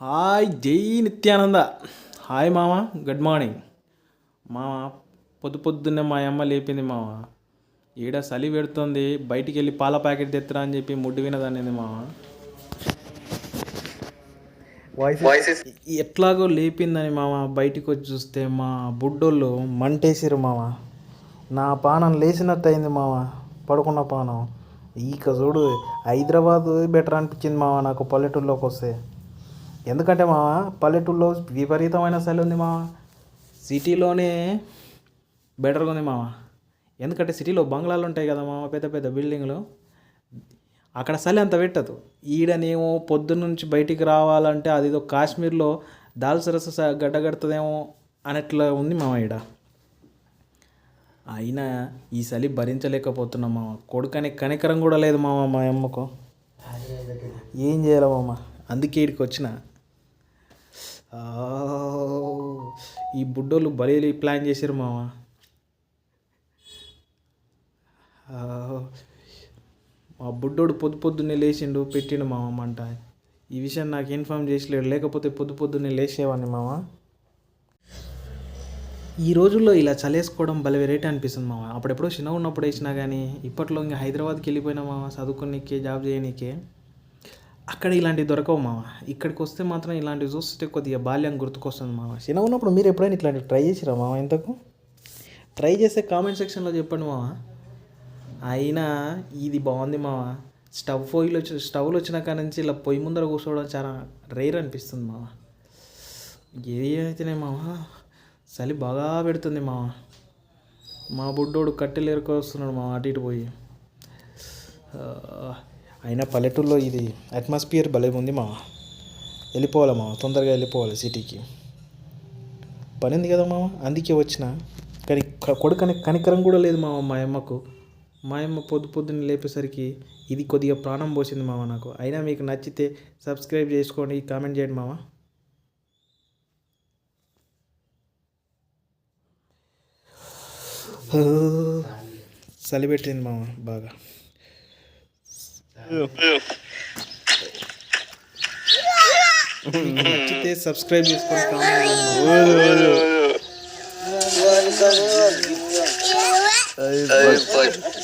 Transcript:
Hi జై Nityananda. Hi మామ, good morning మామ. పొద్దున్నే మా అమ్మ లేపింది మామ. ఈడ చలి పెడుతుంది, బయటికి వెళ్ళి పాల ప్యాకెట్ తెత్తరా అని చెప్పి ముడ్డు వినదాన్ని మామ. ఎట్లాగో లేపిందని మామ బయటికి వచ్చి చూస్తే మా బుడ్డోళ్ళు మంటేసిరు మామ. నా పానం లేచినట్టు అయింది మామ, పడుకున్న పానం. ఇక చూడు, హైదరాబాద్ బెటర్ అనిపించింది మామ నాకు పల్లెటూరులోకి వస్తే. ఎందుకంటే మామ పల్లెటూరులో విపరీతమైన చలి ఉంది మామ, సిటీలోనే బెటర్గా ఉంది మామ. ఎందుకంటే సిటీలో బంగ్లాలు ఉంటాయి కదా మామ, పెద్ద పెద్ద బిల్డింగ్లు, అక్కడ చలి అంత పెట్టదు. ఈడనేమో పొద్దున్నుంచి బయటికి రావాలంటే అదేదో కాశ్మీర్లో దాల్సరస గడ్డగడుతుందేమో అన్నట్లు ఉంది మామ ఈడ. అయినా ఈ చలి భరించలేకపోతున్నాం మామ. కొడుకనే కనికరం కూడా లేదు మామ మా అమ్మకు. ఏం చేయాలి మామ, అందుకే ఇక్కడికి వచ్చిన. ఈ బుడ్డోళ్ళు బలి ప్లాన్ చేశారు మామ. మా బుడ్డోడు పొద్దున్నే లేచిండు, పెట్టిండు మామ మంట. ఈ విషయం నాకు ఇన్ఫార్మ్ చేసలేడు, లేకపోతే పొద్దున్నే లేచేవాడిని మామ. ఈ రోజుల్లో ఇలా చలేసుకోవడం భలే వెరైటీ అనిపిస్తుంది మామ. అప్పుడెప్పుడో చిన్నగా ఉన్నప్పుడు వేసినా కానీ ఇప్పట్లో ఇంకా హైదరాబాద్కి వెళ్ళిపోయినా మామ, చదువుకోనీకే, జాబ్ చేయనీకే. అక్కడ ఇలాంటివి దొరకవు మామ. ఇక్కడికి వస్తే మాత్రం ఇలాంటివి చూస్తే కొద్దిగా బాల్యం గుర్తుకొస్తుంది మామ. చిన్నగా ఉన్నప్పుడు మీరు ఎప్పుడైనా ఇట్లాంటివి ట్రై చేసిరా మామ? ఇంతకు ట్రై చేస్తే కామెంట్ సెక్షన్లో చెప్పండి మామ. అయినా ఇది బాగుంది మామ. స్టవ్లు వచ్చిన కాడ నుంచి ఇలా పొయ్యి ముందర కూర్చోవడం చాలా రేర్ అనిపిస్తుంది మామ. ఏది అయితేనే మామ, చలి బాగా పెడుతుంది మామ. మా బుడ్డోడు కట్టెలు ఏరుకొస్తున్నాడు మామ, అటు ఇటు పోయి. అయినా పల్లెటూరులో ఇది అట్మాస్ఫియర్ భలే ఉంది మామ. వెళ్ళిపోవాలి మామ, తొందరగా వెళ్ళిపోవాలి సిటీకి. పని ఉంది కదా మామ, అందుకే వచ్చిన. కానీ కొడుకనే కనికరం కూడా లేదు మామ మా అమ్మకు. మా అమ్మ పొద్దున్నే లేపేసరికి ఇది కొద్దిగా ప్రాణం పోసింది మామ నాకు. అయినా మీకు నచ్చితే సబ్స్క్రైబ్ చేసుకోండి, కామెంట్ చేయండి మామ. చలి పెట్టింది మామ బాగా. నచ్చితే సబ్స్క్రైబ్ చేసుకొని కామెంట్ చేయండి.